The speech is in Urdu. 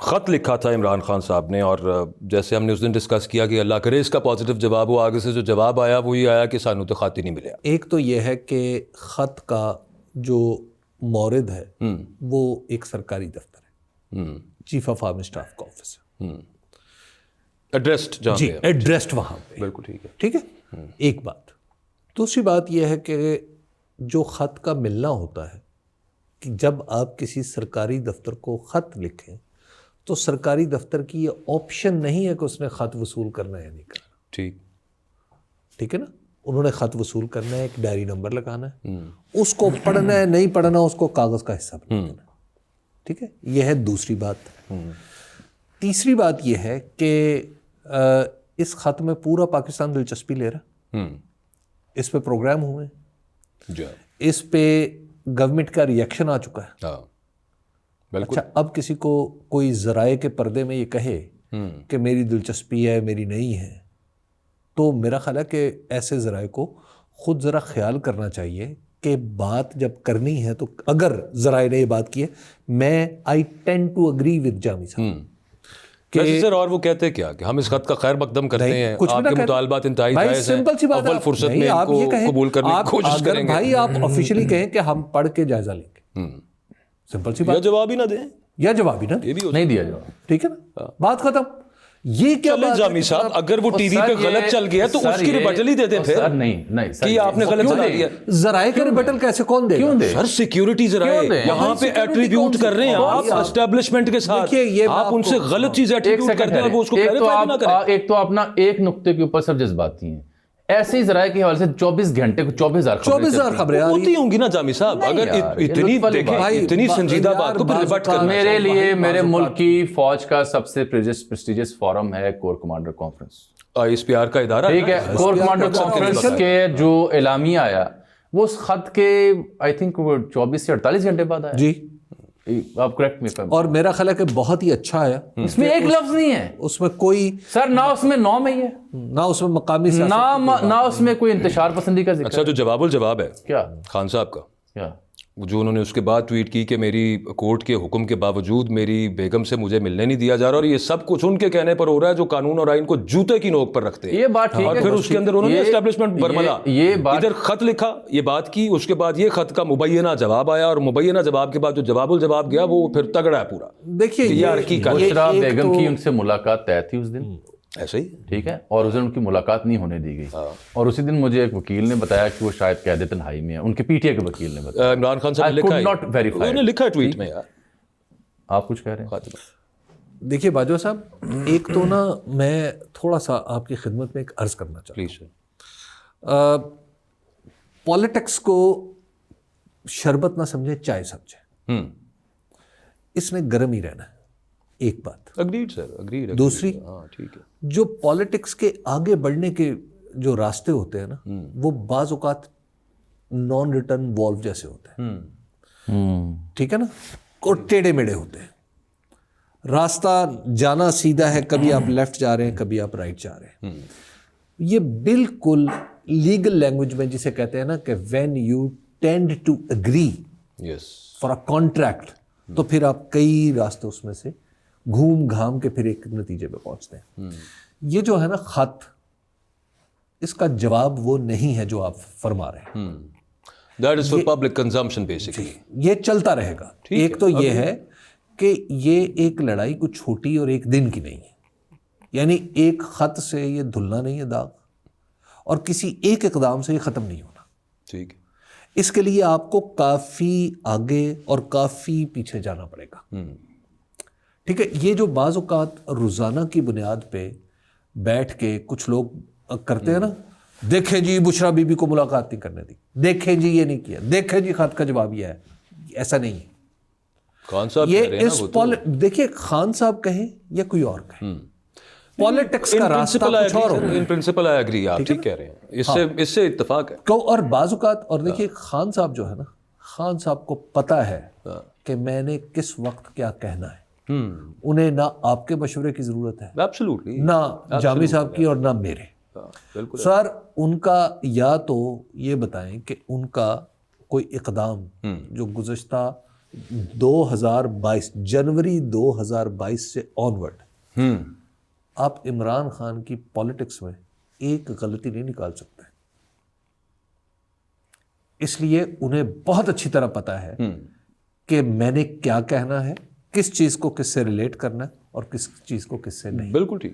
خط لکھا تھا عمران خان صاحب نے، اور جیسے ہم نے اس دن ڈسکس کیا کہ اللہ کرے اس کا پازیٹیو جواب ہو، آگے سے جو جواب آیا وہی آیا کہ سانو تو خط ہی نہیں ملیا۔ ایک تو یہ ہے کہ خط کا جو مورد ہے وہ ایک سرکاری دفتر ہے، چیف آف آرمی اسٹاف کا آفس ہے، ایڈریسڈ جہاں جی پہ ایڈریسڈ وہاں پہ، بالکل ٹھیک ہے، ٹھیک ہے، ایک بات۔ دوسری بات یہ ہے کہ جو خط کا ملنا ہوتا ہے کہ جب آپ کسی سرکاری دفتر کو خط لکھیں تو سرکاری دفتر کی یہ آپشن نہیں ہے کہ اس نے خط وصول کرنا ہے یا نہیں کرنا، ٹھیک ہے نا؟ انہوں نے خط وصول کرنا ہے، ایک ڈائری نمبر لگانا ہے، اس کو پڑھنا ہے نہیں پڑھنا اس کو کاغذ کا حصہ بنا دینا، ٹھیک ہے، یہ ہے دوسری بات۔ تیسری بات یہ ہے کہ اس خط میں پورا پاکستان دلچسپی لے رہا، اس پہ پروگرام ہوئے، اس پہ گورنمنٹ کا ریئیکشن آ چکا ہے۔ اچھا، اب کسی کو کوئی ذرائع کے پردے میں یہ کہے کہ میری دلچسپی ہے میری نہیں ہے، تو میرا خیال ہے کہ ایسے ذرائع کو خود ذرا خیال کرنا چاہیے کہ بات جب کرنی ہے تو اگر ذرائع نے یہ بات کی ہے، میں آئی ٹینڈ ٹو اگری ود جامی صاحب کہ سر، اور وہ کہتے کیا کہ ہم اس خط کا خیر مقدم کرتے ہیں، آپ کے مطالبات انتہائی جائز ہیں، سمپل سی بات، اول فرصت میں ان کو قبول کرنے کی کوشش کریں گے۔ بھائی آپ آفیشلی کہیں کہ ہم پڑھ کے جائزہ لیں گے، سمپل سی بات، یا جواب ہی نہ دیں، یا جواب ہی نہ دیں، نہیں دیا جواب، ٹھیک ہے نا، بات ختم۔ یہ کیا بات جامی صاحب، اگر وہ ٹی وی پہ غلط چل گیا تو اس کی ریبٹل ہی دے دیں پھر، نہیں کہ آپ نے غلط چلا دیا۔ ذرائع کا ریبٹل کیسے کون دے گا؟ سر سیکیورٹی ذرائع یہاں پہ ایٹریبیوٹ کر رہے ہیں آپ اسٹیبلشمنٹ کے ساتھ، آپ ان سے غلط چیز ایٹریبیوٹ کرتے ہیں، وہ اس کو کلیریفائی نہ کریں۔ ایک تو اپنا ایک نقطے کے اوپر سب جذباتی ہیں، ایسے ہی ذرائع کے حوالے سے 24 گھنٹے کو 24,000 خبریں ہوتی ہوں گی نا جامی صاحب، اگر اتنی سنجیدہ بات کو پھر ریبٹ کرنا۔ میرے لیے میرے ملک کی فوج کا سب سے پریسٹیجس فورم ہے کور کمانڈر کانفرنس، ISPR کا ادارہ، ٹھیک ہے۔ کور کمانڈر کانفرنس کے جو اعلامیہ آیا وہ اس خط کے آئی تھنک 24 سے 48 گھنٹے بعد آیا، جی آپ کریکٹ می، اور میرا خیال ہے کہ بہت ہی اچھا ہے، اس میں ایک لفظ نہیں ہے، اس میں کوئی سر نہ اس میں نام ہے، نہ اس میں مقامی نہ اس میں کوئی انتشار پسندی کا ذکر۔ اچھا، جو جواب الجواب ہے کیا خان صاحب کا، کیا جو انہوں نے اس کے بعد ٹویٹ کی کہ میری کورٹ کے حکم کے باوجود میری بیگم سے مجھے ملنے نہیں دیا جا رہا، اور یہ سب کچھ ان کے کہنے پر ہو رہا ہے جو قانون اور آئین کو جوتے کی نوک پر رکھتے ہیں، یہ بات ٹھیک ہے، اور پھر اس کے اندر انہوں نے اسٹیبلشمنٹ برملا، یہ بات ادھر خط لکھا، یہ بات کی، اس کے بعد یہ خط کا مبینہ جواب آیا، اور مبینہ جواب کے بعد جو جواب الجواب گیا وہ پھر تگڑا ہے پورا۔ دیکھیے یہ حقیقت بشرا بیگم کی ان سے ملاقات طے تھی اس دن، ایسے ہی، ٹھیک ہے، اور اس دن ان کی ملاقات نہیں ہونے دی گئی، اور اسی دن مجھے ایک وکیل نے بتایا کہ وہ شاید قید تنہائی میں ہے، ان کے پی ٹی اے کے وکیل نے بتایا۔ عمران خان صاحب نے لکھا ہے، انہوں نے لکھا ہے ٹویٹ میں، یار آپ کچھ کہہ رہے ہیں؟ دیکھیے باجوہ صاحب، ایک تو نا میں تھوڑا سا آپ کی خدمت میں ایک عرض کرنا چاہتا ہوں، پالیٹکس کو شربت نہ سمجھے چائے سمجھے، اس نے گرم ہی رہنا ہے، ایک بات۔ اگریڈ سر، اگریڈ۔ دوسری، ٹھیک ہے، جو پالیٹکس کے آگے بڑھنے کے جو راستے ہوتے ہیں نا وہ بعض اوقات نان ریٹرن والو جیسے ہوتے ہیں، ٹھیک ہے نا، اور ٹیڑھے میڑے ہوتے ہیں، راستہ جانا سیدھا ہے، کبھی آپ لیفٹ جا رہے ہیں کبھی آپ رائٹ جا رہے ہیں۔ یہ بالکل لیگل لینگویج میں جسے کہتے ہیں نا کہ when you tend to agree for a contract, تو پھر آپ کئی راستے اس میں سے گھوم گھام کے پھر ایک نتیجے پہ پہنچتے ہیں۔ یہ جو ہے نا خط، اس کا جواب وہ نہیں ہے جو آپ فرما رہے ہیں، That is for public consumption basically۔ یہ چلتا رہے گا۔ ایک تو یہ ہے کہ یہ ایک لڑائی کو چھوٹی اور ایک دن کی نہیں ہے، یعنی ایک خط سے یہ دھلنا نہیں ہے داغ، اور کسی ایک اقدام سے یہ ختم نہیں ہونا، ٹھیک ہے۔ اس کے لیے آپ کو کافی آگے اور کافی پیچھے جانا پڑے گا، ٹھیک ہے۔ یہ جو بعض اوقات روزانہ کی بنیاد پہ بیٹھ کے کچھ لوگ کرتے ہیں نا، دیکھیں جی بشرا بی بی کو ملاقات نہیں کرنے دی، دیکھیں جی یہ نہیں کیا، دیکھیں جی خط کا جواب یہ ہے، ایسا نہیں ہے۔ خان صاحب یہ اس دیکھیے خان صاحب کہیں یا کوئی اور کہیں، پالیٹکس کا راستہ کچھ اور ہوگا۔ ان پرنسپل آئی اگری، آپ ٹھیک کہہ رہے ہیں، اس سے اتفاق ہے۔ اور بعض اوقات، اور دیکھیے خان صاحب جو ہے نا، خان صاحب کو پتہ ہے کہ میں نے کس وقت کیا کہنا ہے، انہیں نہ آپ کے مشورے کی ضرورت ہے، ایبسلیوٹلی، نہ جامی صاحب کی اور نہ میرے۔ سر ان کا یا تو یہ بتائیں کہ ان کا کوئی اقدام جو گزشتہ 2022 جنوری 2022 سے آنورڈ آپ عمران خان کی پالیٹکس میں ایک غلطی نہیں نکال سکتے. اس لیے انہیں بہت اچھی طرح پتا ہے کہ میں نے کیا کہنا ہے, کس چیز کو کس سے ریلیٹ کرنا ہے اور کس چیز کو کس سے نہیں. بالکل ٹھیک.